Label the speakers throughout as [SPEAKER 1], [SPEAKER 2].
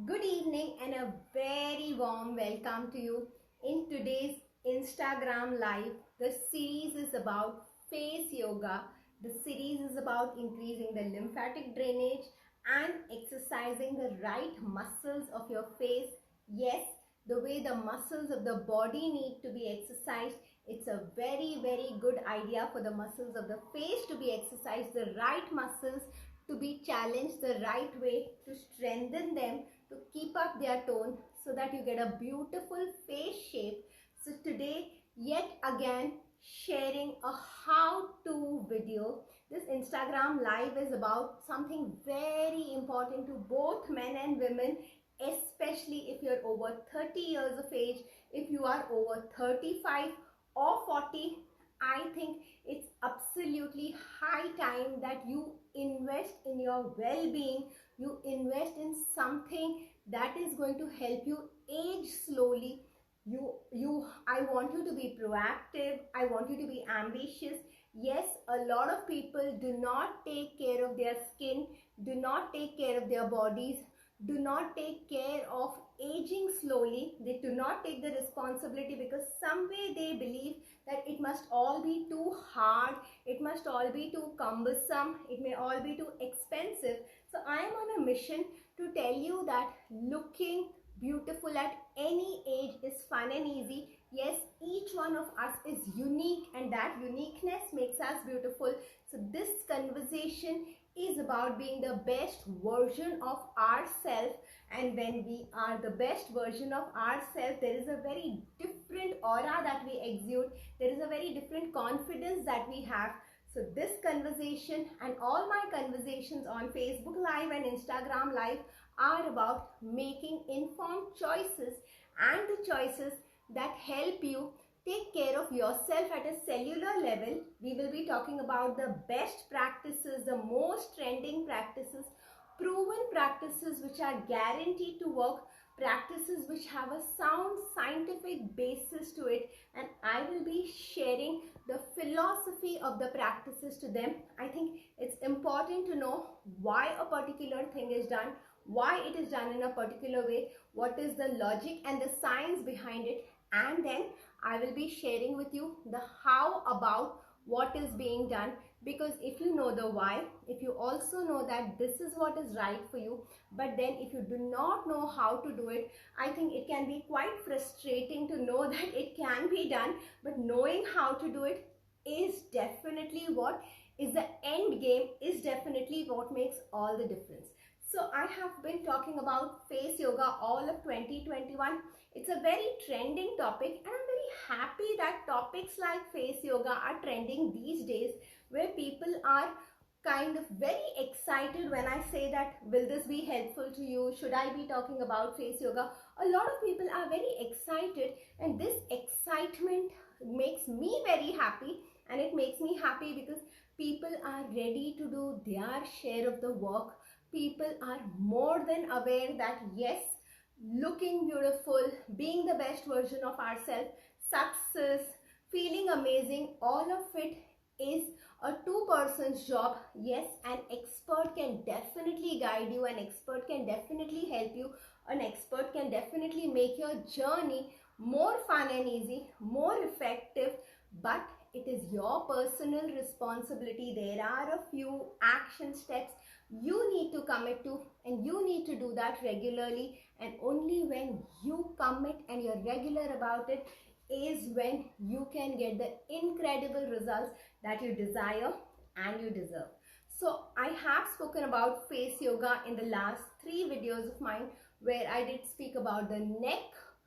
[SPEAKER 1] Good evening and a very warm welcome to you in today's Instagram live. The series is about face yoga. The series is about increasing the lymphatic drainage and exercising the right muscles of your face. Yes, the way the muscles of the body need to be exercised. It's a very good idea for the muscles of the face to be exercised, the right muscles to be challenged the right way, to strengthen them, to keep up their tone so that you get a beautiful face shape. So today, yet again, sharing a how-to video. This Instagram live is about something very important to both men and women, especially if you're over 30 years of age. If you are over 35 or 40, I think it's absolutely high time that you invest in your well-being. You invest in something that is going to help you age slowly. I want you to be proactive. I want you to be ambitious. Yes, a lot of people do not take care of their skin, do not take care of their bodies, do not take care of aging slowly. They do not take the responsibility because some way they believe that it must all be too hard, it must all be too cumbersome, it may all be too expensive. So I am on a mission to tell you that looking beautiful at any age is fun and easy. Yes, each one of us is unique and that uniqueness makes us beautiful. So this conversation is about being the best version of ourselves, and when we are the best version of ourselves, there is a very different aura that we exude, there is a very different confidence that we have. So this conversation and all my conversations on Facebook Live and Instagram Live are about making informed choices, and the choices that help you take care of yourself at a cellular level. We will be talking about the best practices, the most trending practices, proven practices which are guaranteed to work, practices which have a sound scientific basis to it, and I will be sharing the philosophy of the practices to them. I think it's important to know why a particular thing is done, why it is done in a particular way, what is the logic and the science behind it, and then I will be sharing with you the how about what is being done. Because if you know the why, if you also know that this is what is right for you, but then if you do not know how to do it, I think it can be quite frustrating to know that it can be done, but knowing how to do it is definitely what is the end game, is definitely what makes all the difference. So I have been talking about face yoga all of 2021. It's a very trending topic, and I'm very happy that topics like face yoga are trending these days, where people are kind of very excited when I say that, will this be helpful to you? Should I be talking about face yoga? A lot of people are very excited, and this excitement makes me very happy, and it makes me happy because people are ready to do their share of the work. People are more than aware that yes, looking beautiful, being the best version of ourselves, success, feeling amazing, all of it is a two-person's job. Yes, an expert can definitely guide you, an expert can definitely help you, an expert can definitely make your journey more fun and easy, more effective, but it is your personal responsibility. There are a few action steps you need to commit to, and you need to do that regularly, and only when you commit and you're regular about it is when you can get the incredible results that you desire and you deserve. So I have spoken about face yoga in the last 3 videos of mine, where I did speak about the neck,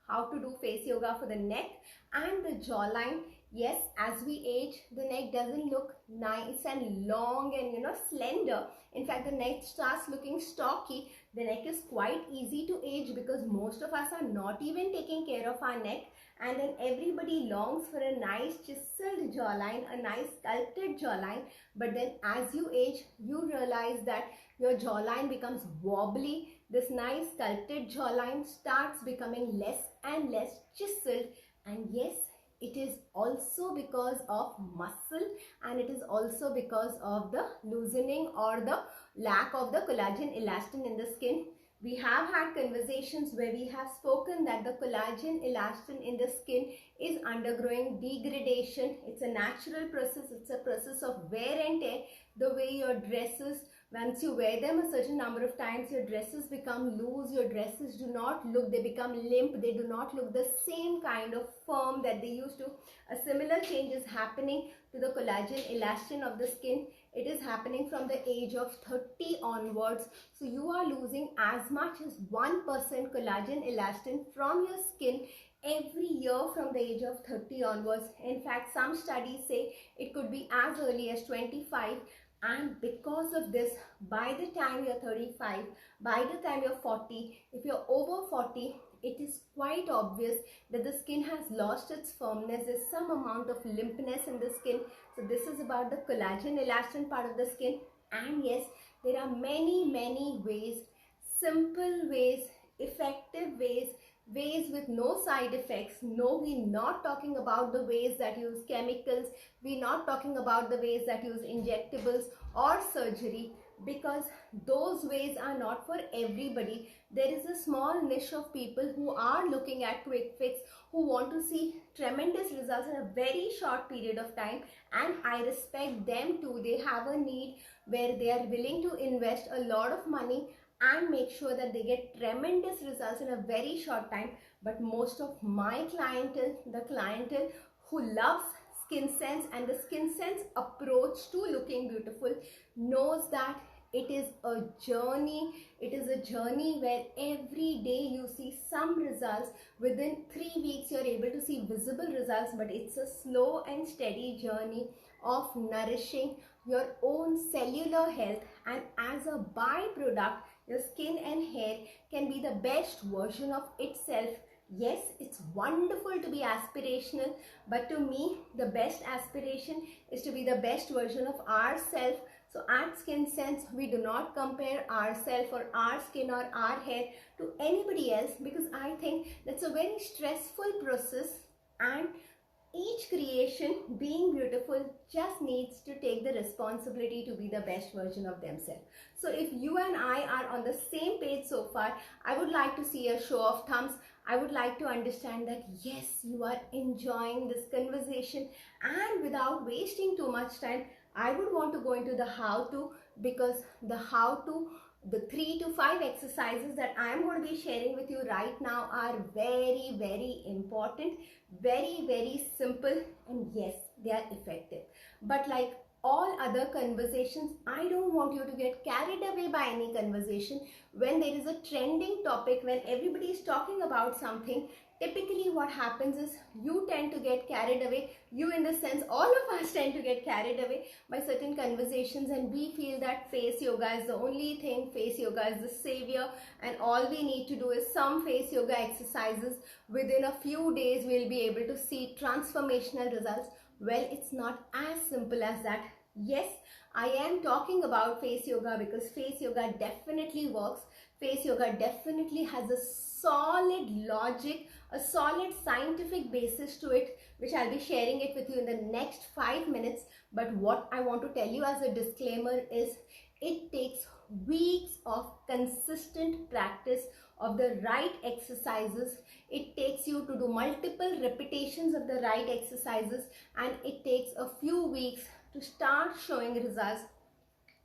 [SPEAKER 1] how to do face yoga for the neck and the jawline. Yes, as we age, the neck doesn't look nice and long and slender. In fact, the neck starts looking stocky. The neck is quite easy to age because most of us are not even taking care of our neck, and then everybody longs for a nice chiseled jawline, a nice sculpted jawline. But then as you age, you realize that your jawline becomes wobbly. This nice sculpted jawline starts becoming less and less chiseled, and yes, it is also because of muscle, and it is also because of the loosening or the lack of the collagen elastin in the skin. We have had conversations where we have spoken that the collagen elastin in the skin is undergoing degradation. It's a natural process. It's a process of wear and tear. The way your dresses, once you wear them a certain number of times, your dresses become loose, your dresses do not look, they become limp, they do not look the same kind of firm that they used to. A similar change is happening to the collagen elastin of the skin. It is happening from the age of 30 onwards. So you are losing as much as 1% collagen elastin from your skin every year from the age of 30 onwards. In fact, some studies say it could be as early as 25. And because of this, by the time you're 35, by the time you're 40, if you're over 40, it is quite obvious that the skin has lost its firmness. There's some amount of limpness in the skin. So this is about the collagen elastin part of the skin. And yes, there are many ways, simple ways, effective ways, ways with no side effects. No, we're not talking about the ways that use chemicals. We're not talking about the ways that use injectables or surgery, because those ways are not for everybody. There is a small niche of people who are looking at quick fix, who want to see tremendous results in a very short period of time, and I respect them too. They have a need where they are willing to invest a lot of money and make sure that they get tremendous results in a very short time. But most of my clientele, the clientele who loves Skin Sense and the Skin Sense approach to looking beautiful, knows that it is a journey. It is a journey where every day you see some results. Within 3 weeks you're able to see visible results, but it's a slow and steady journey of nourishing your own cellular health, and as a byproduct, your skin and hair can be the best version of itself. Yes, it's wonderful to be aspirational, but to me, the best aspiration is to be the best version of ourselves. So at Skin Sense, we do not compare ourselves or our skin or our hair to anybody else, because I think that's a very stressful process, and each creation, being beautiful, just needs to take the responsibility to be the best version of themselves. So if you and I are on the same page so far, I would like to see a show of thumbs. I would like to understand that yes, you are enjoying this conversation, and without wasting too much time, I would want to go into the how-to, because the how-to, the 3 to 5 exercises that I am going to be sharing with you right now are very important, very simple, and yes, they are effective. But like all other conversations, I don't want you to get carried away by any conversation. When there is a trending topic, when everybody is talking about something, typically what happens is you tend to get carried away. You, in the sense, all of us tend to get carried away by certain conversations, and we feel that face yoga is the only thing, face yoga is the savior, and all we need to do is some face yoga exercises. Within a few days, we'll be able to see transformational results. Well, it's not as simple as that. Yes, I am talking about face yoga because face yoga definitely works. Face yoga definitely has a solid logic, a solid scientific basis to it, which I'll be sharing it with you in the next 5 minutes. But what I want to tell you as a disclaimer is it takes weeks of consistent practice of the right exercises. It takes you to do multiple repetitions of the right exercises, and it takes a few weeks to start showing results.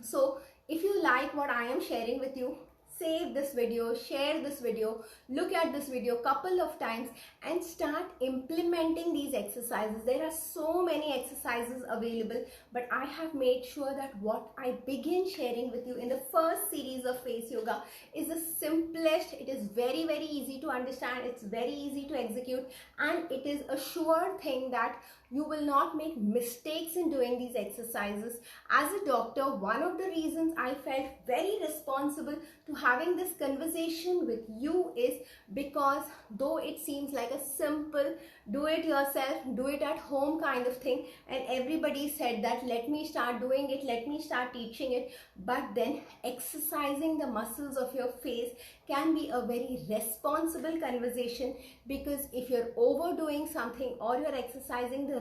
[SPEAKER 1] So if you like what I am sharing with you, save this video, share this video, look at this video a couple of times, and start implementing these exercises. There are so many exercises available, but I have made sure that what I begin sharing with you in the first series of face yoga is the simplest. It is very easy to understand, it's very easy to execute, and it is a sure thing that you will not make mistakes in doing these exercises. As a doctor, one of the reasons I felt very responsible to having this conversation with you is because though it seems like a simple do it yourself, do it at home kind of thing, and everybody said that let me start doing it, let me start teaching it, but then exercising the muscles of your face can be a very responsible conversation, because if you're overdoing something or you're exercising the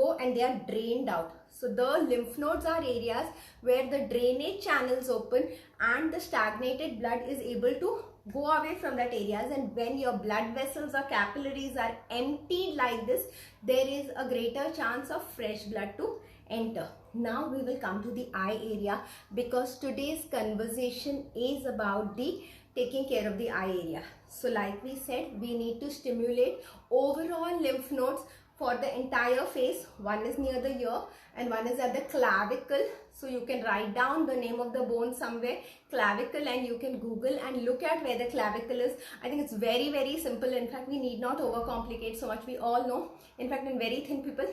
[SPEAKER 1] go and they are drained out. So the lymph nodes are areas where the drainage channels open and the stagnated blood is able to go away from that areas, and when your blood vessels or capillaries are emptied like this, there is a greater chance of fresh blood to enter. Now we will come to the eye area, because today's conversation is about the taking care of the eye area. So like we said, we need to stimulate overall lymph nodes for the entire face. One is near the ear and one is at the clavicle. So you can write down the name of the bone somewhere, clavicle, and you can Google and look at where the clavicle is. I think it's very, very simple. In fact, we need not overcomplicate so much. We all know. In fact, in very thin people,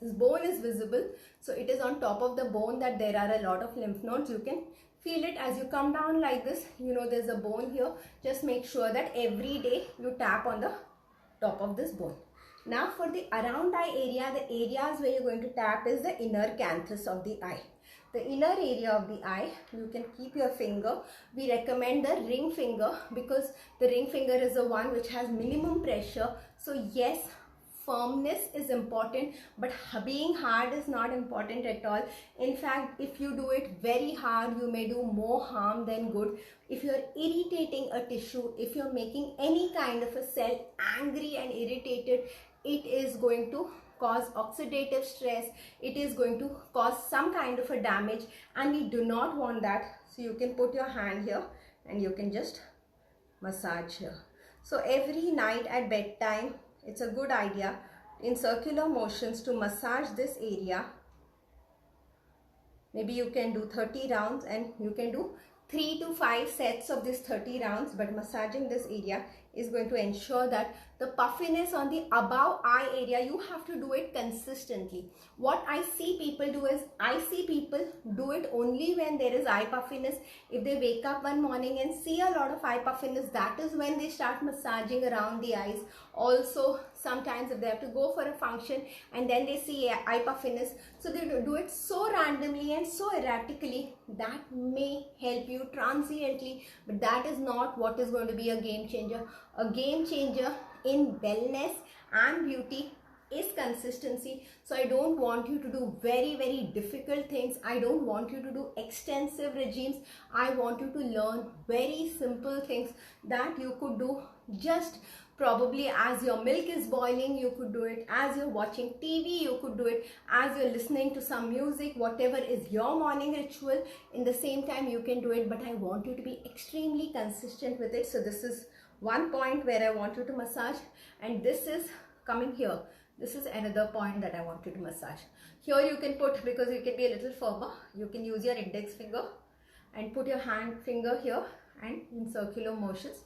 [SPEAKER 1] this bone is visible. So it is on top of the bone that there are a lot of lymph nodes. You can feel it as you come down like this. You know there's a bone here. Just make sure that every day you tap on the top of this bone. Now for the around eye area, the areas where you're going to tap is the inner canthus of the eye. The inner area of the eye, you can keep your finger. We recommend the ring finger because the ring finger is the one which has minimum pressure. So yes, firmness is important, but being hard is not important at all. In fact, if you do it very hard, you may do more harm than good. If you're irritating a tissue, if you're making any kind of a cell angry and irritated, it is going to cause oxidative stress. It is going to cause some kind of a damage, and we do not want that. So you can put your hand here and you can just massage here. So every night at bedtime, it's a good idea in circular motions to massage this area. Maybe you can do 30 rounds and you can do 3 to 5 sets of this 30 rounds, but massaging this area is going to ensure that the puffiness on the above eye area, you have to do it consistently. What I see people do is, I see people do it only when there is eye puffiness. If they wake up one morning and see a lot of eye puffiness, that is when they start massaging around the eyes. Also, sometimes if they have to go for a function and then they see eye puffiness, so they do it so randomly and so erratically, that may help you transiently, but that is not what is going to be a game changer. A game changer in wellness and beauty is consistency. So I don't want you to do very, very difficult things. I don't want you to do extensive regimes. I want you to learn very simple things that you could do just probably as your milk is boiling. You could do it as you're watching TV. You could do it as you're listening to some music. Whatever is your morning ritual, in the same time you can do it, but I want you to be extremely consistent with it. So this is one point where I want you to massage, and this is coming here. This is another point that I want you to massage. Here you can put, because you can be a little firmer, you can use your index finger and put your hand finger here and in circular motions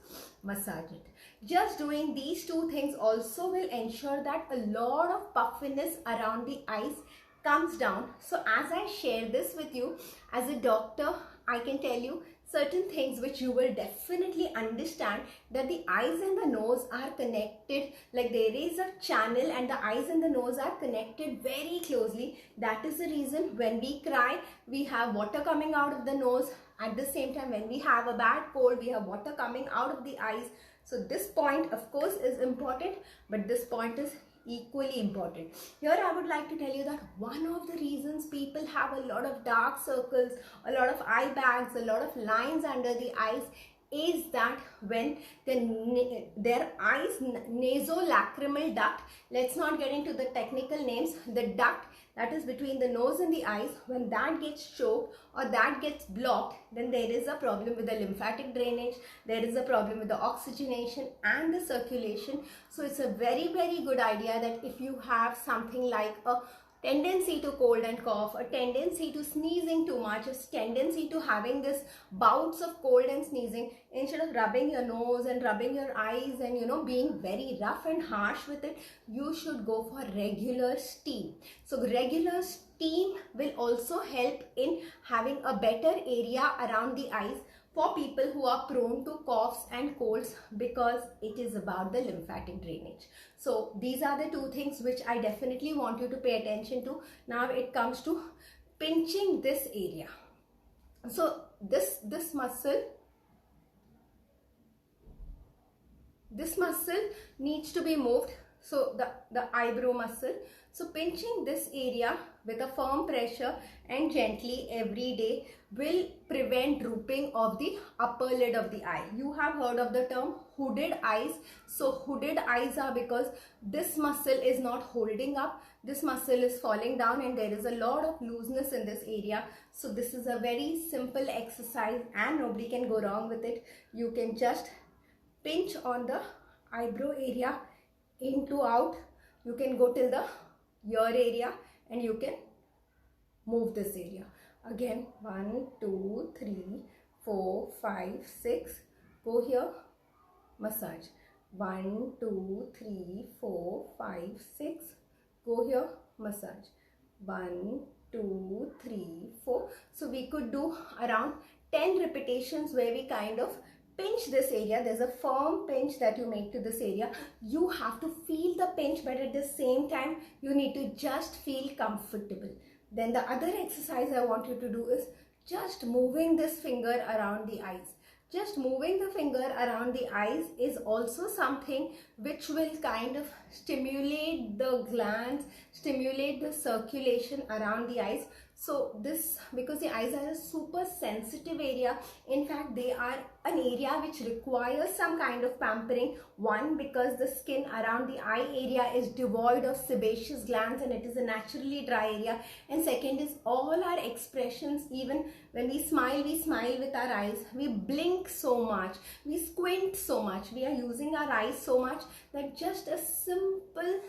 [SPEAKER 1] massage it. Just doing these two things also will ensure that a lot of puffiness around the eyes comes down. So as I share this with you, as a doctor, I can tell you certain things which you will definitely understand, that the eyes and the nose are connected. Like there is a channel and the eyes and the nose are connected very closely. That is the reason when we cry, we have water coming out of the nose. At the same time, when we have a bad cold, we have water coming out of the eyes. So this point of course is important, but this point is equally important. Here I would like to tell you that one of the reasons people have a lot of dark circles, a lot of eye bags, a lot of lines under the eyes is that when their eyes nasolacrimal duct, let's not get into the technical names, the duct that is between the nose and the eyes, when that gets choked or that gets blocked, then there is a problem with the lymphatic drainage, there is a problem with the oxygenation and the circulation. So it's a very, very good idea that if you have something like a tendency to cold and cough, a tendency to sneezing too much, a tendency to having this bouts of cold and sneezing, instead of rubbing your nose and rubbing your eyes and being very rough and harsh with it, you should go for regular steam. So regular steam will also help in having a better area around the eyes for people who are prone to coughs and colds, because it is about the lymphatic drainage. So these are the two things which I definitely want you to pay attention to. Now it comes to pinching this area. So this muscle needs to be moved. So the eyebrow muscle. So pinching this area with a firm pressure and gently every day will prevent drooping of the upper lid of the eye. You have heard of the term hooded eyes. So hooded eyes are because this muscle is not holding up, this muscle is falling down, and there is a lot of looseness in this area. So this is a very simple exercise and nobody can go wrong with it. You can just pinch on the eyebrow area, in to out. You can go till the ear area and you can move this area. Again, 1, 2, 3, 4, 5, 6. Go here, massage. 1, 2, 3, 4, 5, 6. Go here, massage. 1, 2, 3, 4. So we could do around 10 repetitions where we kind of pinch this area. There's a firm pinch that you make to this area. You have to feel the pinch, but at the same time you need to just feel comfortable. Then the other exercise I want you to do is just moving this finger around the eyes. Just moving the finger around the eyes is also something which will kind of stimulate the glands, stimulate the circulation around the eyes. So this, because the eyes are a super sensitive area, in fact they are an area which requires some kind of pampering. One, because the skin around the eye area is devoid of sebaceous glands and it is a naturally dry area. And second is all our expressions, even when we smile with our eyes. We blink so much, we squint so much, we are using our eyes so much that just a simple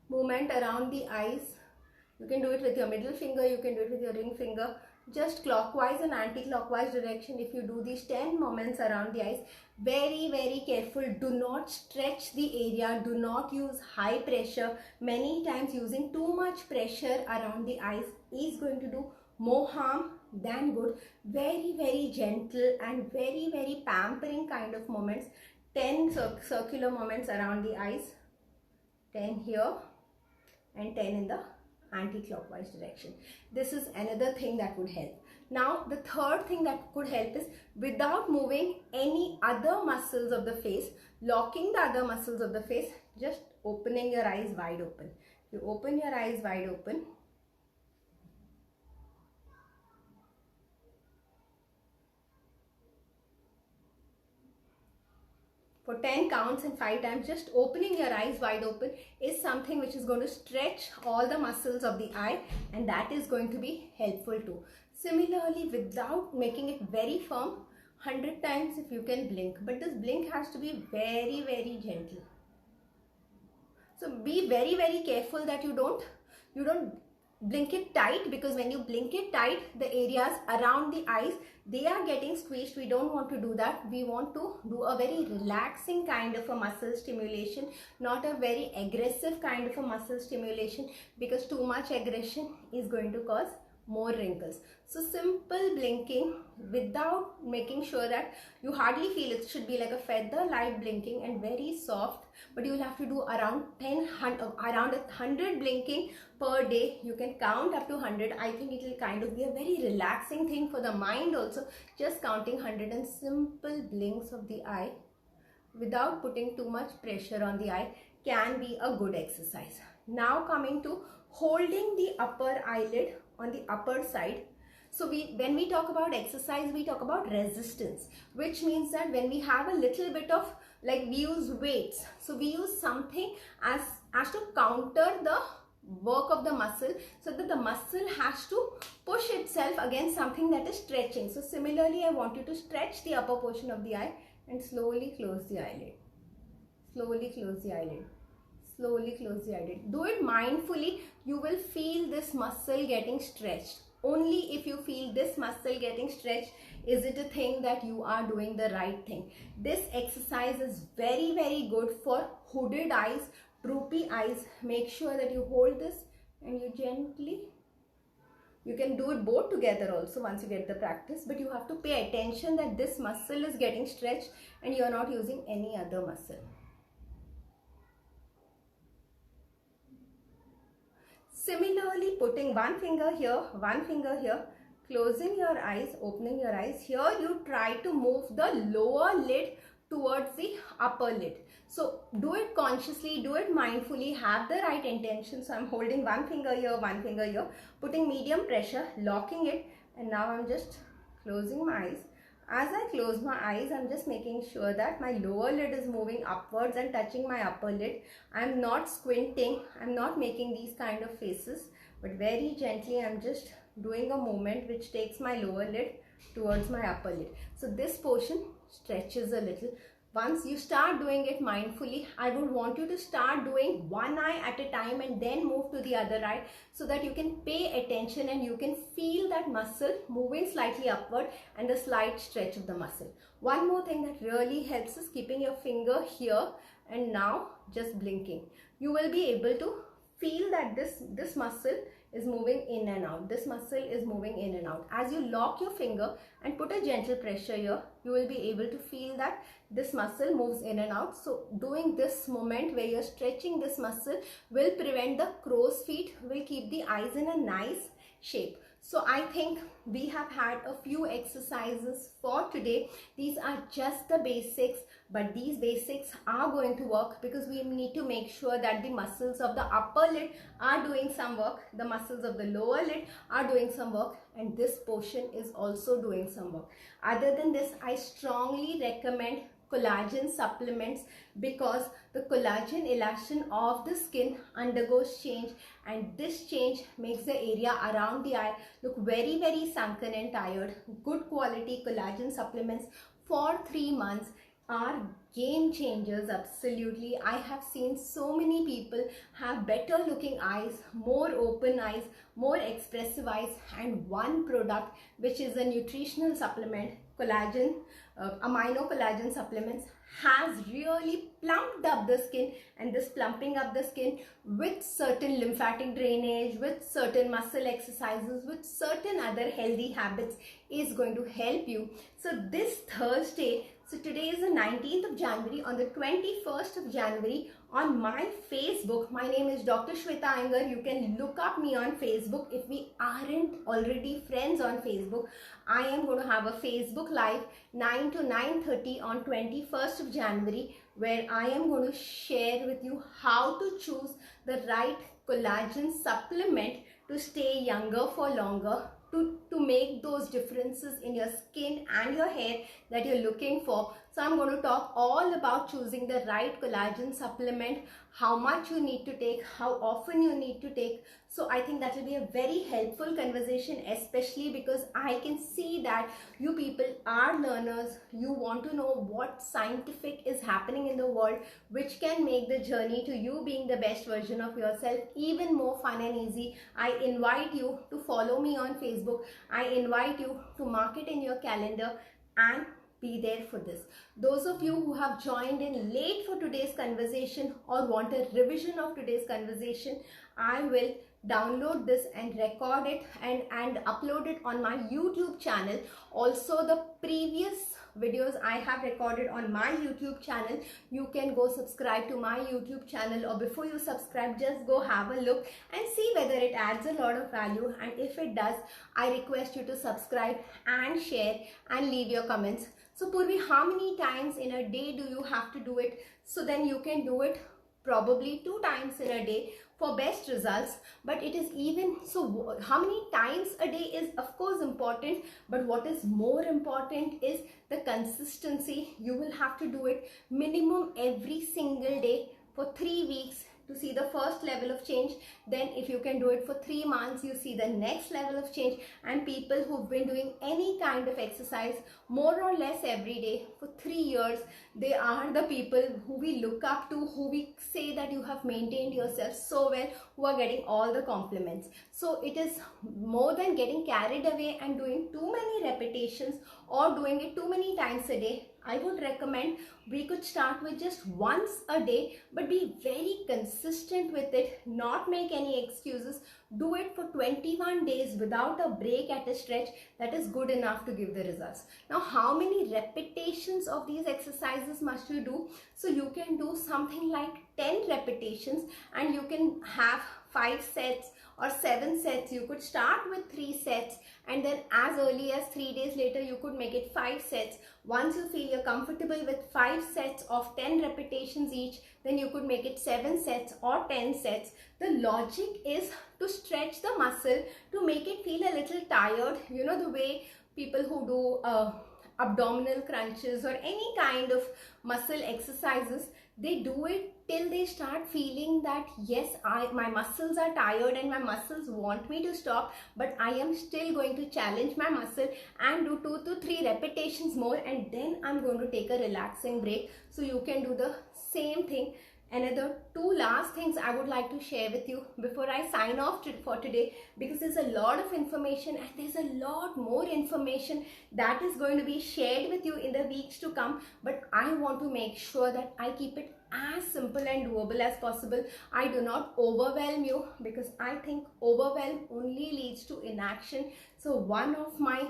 [SPEAKER 1] movement around the eyes, you can do it with your middle finger, you can do it with your ring finger, just clockwise and anti-clockwise direction. If you do these 10 movements around the eyes, very, very careful, do not stretch the area, do not use high pressure. Many times using too much pressure around the eyes is going to do more harm than good. Very, very gentle and very, very pampering kind of moments. 10 circular moments around the eyes, 10 here and 10 in the anti-clockwise direction. This is another thing that would help. Now the third thing that could help is, without moving any other muscles of the face, locking the other muscles of the face, just opening your eyes wide open. You open your eyes wide open. For 10 counts and 5 times, just opening your eyes wide open is something which is going to stretch all the muscles of the eye, and that is going to be helpful too. Similarly, without making it very firm, 100 times if you can blink, but this blink has to be very, very gentle. So be very, very careful that you don't blink it tight, because when you blink it tight, the areas around the eyes, they are getting squeezed. We don't want to do that. We want to do a very relaxing kind of a muscle stimulation, not a very aggressive kind of a muscle stimulation, because too much aggression is going to cause more wrinkles. So simple blinking without making sure that you hardly feel it. Should be like a feather light blinking and very soft, but you will have to do around 100 blinking per day. You can count up to 100. I think it will kind of be a very relaxing thing for the mind also. Just counting 100 and simple blinks of the eye without putting too much pressure on the eye can be a good exercise. Now coming to holding the upper eyelid on the upper side. So when we talk about exercise, we talk about resistance, which means that when we have a little bit of, like, we use weights, so we use something as to counter the work of the muscle, so that the muscle has to push itself against something that is stretching. So similarly, I want you to stretch the upper portion of the eye and slowly close the eyelid. Slowly close the eyelid. Slowly close the eyelid. Do it mindfully. You will feel this muscle getting stretched. Only if you feel this muscle getting stretched is it a thing that you are doing the right thing. This exercise is very, very good for hooded eyes, droopy eyes. Make sure that you hold this and you gently, you can do it both together also once you get the practice, but you have to pay attention that this muscle is getting stretched and you are not using any other muscle. Similarly, putting one finger here, closing your eyes, opening your eyes. Here you try to move the lower lid towards the upper lid. So do it consciously, do it mindfully, have the right intention. So I'm holding one finger here, putting medium pressure, locking it, and now I'm just closing my eyes. As I close my eyes, I'm just making sure that my lower lid is moving upwards and touching my upper lid. I'm not squinting, I'm not making these kind of faces, but very gently I'm just doing a movement which takes my lower lid towards my upper lid. So this portion stretches a little. Once you start doing it mindfully, I would want you to start doing one eye at a time and then move to the other eye, so that you can pay attention and you can feel that muscle moving slightly upward and the slight stretch of the muscle. One more thing that really helps is keeping your finger here and now just blinking. You will be able to feel that this muscle is moving in and out. This muscle is moving in and out. As you lock your finger and put a gentle pressure here, you will be able to feel that this muscle moves in and out. So doing this moment where you're stretching this muscle will prevent the crow's feet, will keep the eyes in a nice shape. So I think we have had a few exercises for today. These are just the basics, but these basics are going to work because we need to make sure that the muscles of the upper lid are doing some work, the muscles of the lower lid are doing some work, and this portion is also doing some work. Other than this, I strongly recommend collagen supplements because the collagen elastin of the skin undergoes change, and this change makes the area around the eye look very, very sunken and tired. Good quality collagen supplements for 3 months are game changers. Absolutely. I have seen so many people have better looking eyes, more open eyes, more expressive eyes, and one product which is a nutritional supplement, collagen, amino collagen supplements, has really plumped up the skin, and this plumping up the skin with certain lymphatic drainage, with certain muscle exercises, with certain other healthy habits is going to help you. So this Thursday, so today is the 19th of January, on the 21st of January, on my Facebook, my name is Dr. Shweta Iyengar. You can look up me on Facebook. If we aren't already friends on Facebook, I am going to have a Facebook Live 9 to 9:30 on 21st of January, where I am going to share with you how to choose the right collagen supplement to stay younger for longer, to make those differences in your skin and your hair that you're looking for. So I'm going to talk all about choosing the right collagen supplement, how much you need to take, how often you need to take. So I think that will be a very helpful conversation, especially because I can see that you people are learners. You want to know what scientific is happening in the world, which can make the journey to you being the best version of yourself even more fun and easy. I invite you to follow me on Facebook. I invite you to mark it in your calendar and be there for this. Those of you who have joined in late for today's conversation or want a revision of today's conversation, I will download this and record it and upload it on my YouTube channel. Also, the previous videos I have recorded on my YouTube channel, you can go subscribe to my YouTube channel, or before you subscribe, just go have a look and see whether it adds a lot of value, and if it does, I request you to subscribe and share and leave your comments. So Purvi, how many times in a day do you have to do it? So then you can do it probably 2 times in a day for best results. But it is even so, how many times a day is of course important, but what is more important is the consistency. You will have to do it minimum every single day for 3 weeks to see the first level of change. Then if you can do it for 3 months, you see the next level of change. And people who've been doing any kind of exercise more or less every day for 3 years, they are the people who we look up to, who we say that you have maintained yourself so well, who are getting all the compliments. So it is more than getting carried away and doing too many repetitions or doing it too many times a day. I would recommend we could start with just once a day, but be very consistent with it, not make any excuses. Do it for 21 days without a break at a stretch. That is good enough to give the results. Now, how many repetitions of these exercises must you do? So you can do something like 10 repetitions and you can have 5 sets or 7 sets. You could start with 3 sets, and then as early as 3 days later you could make it 5 sets. Once you feel you're comfortable with 5 sets of 10 repetitions each, then you could make it 7 sets or 10 sets. The logic is to stretch the muscle, to make it feel a little tired. You know, the way people who do abdominal crunches or any kind of muscle exercises, they do it till they start feeling that yes, my muscles are tired and my muscles want me to stop, but I am still going to challenge my muscle and do 2 to 3 repetitions more, and then I'm going to take a relaxing break. So you can do the same thing. Another 2 last things I would like to share with you before I sign off for today, because there's a lot of information and there's a lot more information that is going to be shared with you in the weeks to come, but I want to make sure that I keep it as simple and doable as possible. I do not overwhelm you, because I think overwhelm only leads to inaction. So one of my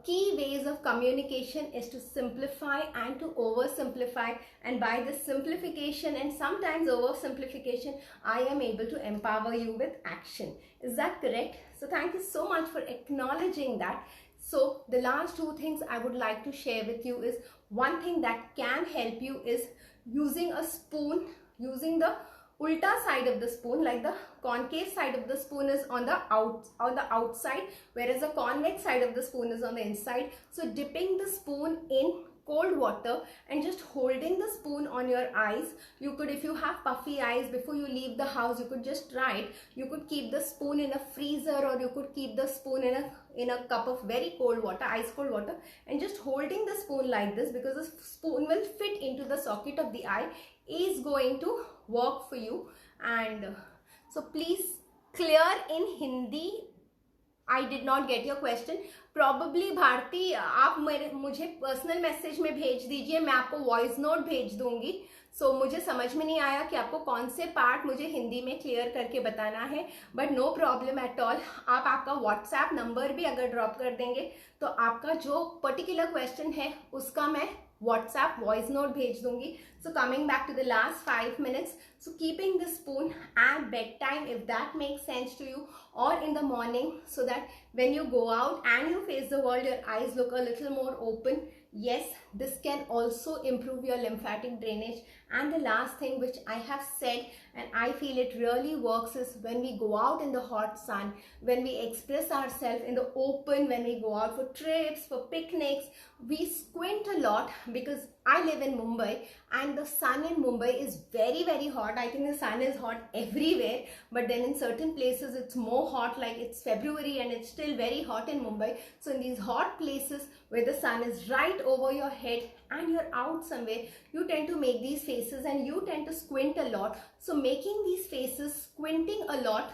[SPEAKER 1] key ways of communication is to simplify and to oversimplify, and by this simplification and sometimes oversimplification, I am able to empower you with action. Is that correct? So thank you so much for acknowledging that. So the last 2 things I would like to share with you is, one thing that can help you is using a spoon, using the ulta side of the spoon, like the concave side of the spoon is on the outside, whereas the convex side of the spoon is on the inside. So dipping the spoon in cold water and just holding the spoon on your eyes. You could, if you have puffy eyes, before you leave the house, you could just try it. You could keep the spoon in a freezer, or you could keep the spoon in a cup of very cold water, ice cold water, and just holding the spoon like this, because the spoon will fit into the socket of the eye, is going to work for you. And so please, clear in Hindi, I did not get your question. Probably Bharti, आप मुझे personal message में भेज दीजिए, मैं आपको voice note भेज दूंगी. सो मुझे समझ में नहीं आया कि आपको कौन से पार्ट मुझे हिंदी में क्लियर करके बताना है, but no problem at all. आप आपका व्हाट्सएप नंबर भी अगर ड्रॉप कर देंगे तो आपका जो पर्टिकुलर क्वेश्चन है उसका मैं WhatsApp voice note भेज दूंगी. So coming back to the last 5 minutes, so keeping the spoon at bedtime, if that makes sense to you, or in the morning, so that when you go out and you face the world, your eyes look a little more open. Yes, this can also improve your lymphatic drainage. And the last thing which I have said, and I feel it really works, is when we go out in the hot sun, when we express ourselves in the open, when we go out for trips, for picnics, we squint a lot, because I live in Mumbai and the sun in Mumbai is very, very hot. I think the sun is hot everywhere, but then in certain places it's more hot, like it's February and it's still very hot in Mumbai. So in these hot places where the sun is right over your head and you're out somewhere, you tend to make these faces and you tend to squint a lot. So making these faces, squinting a lot,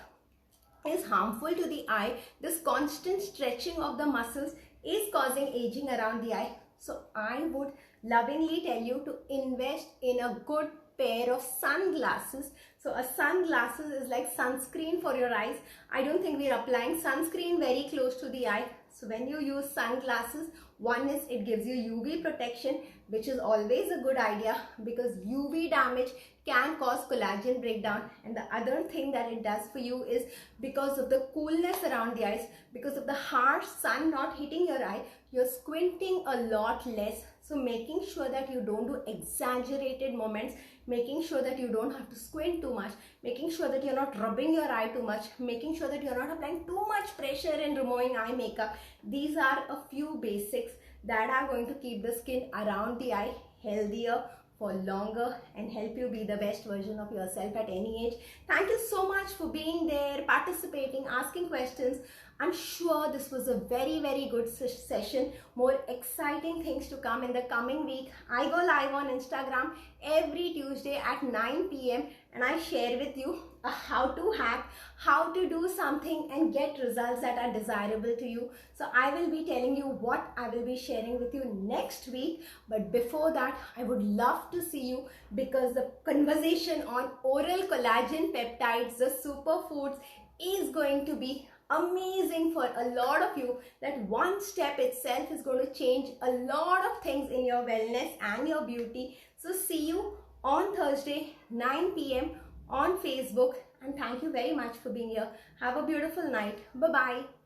[SPEAKER 1] is harmful to the eye. This constant stretching of the muscles is causing aging around the eye. So I would lovingly tell you to invest in a good pair of sunglasses. So a sunglasses is like sunscreen for your eyes. I don't think we're applying sunscreen very close to the eye. So when you use sunglasses, one is it gives you UV protection, which is always a good idea, because UV damage can cause collagen breakdown. And the other thing that it does for you is, because of the coolness around the eyes, because of the harsh sun not hitting your eye, you're squinting a lot less. So making sure that you don't do exaggerated moments, making sure that you don't have to squint too much, making sure that you're not rubbing your eye too much, making sure that you're not applying too much pressure in removing eye makeup. These are a few basics that are going to keep the skin around the eye healthier for longer and help you be the best version of yourself at any age. Thank you so much for being there, participating, asking questions. I'm sure this was a very, very good session. More exciting things to come in the coming week. I go live on Instagram every Tuesday at 9 p.m. and I share with you a how-to hack, how to do something and get results that are desirable to you. So I will be telling you what I will be sharing with you next week. But before that, I would love to see you, because the conversation on oral collagen peptides, the superfoods, is going to be amazing for a lot of you. That one step itself is going to change a lot of things in your wellness and your beauty. So see you on Thursday 9 p.m. on Facebook And thank you very much for being here. Have a beautiful night. Bye bye.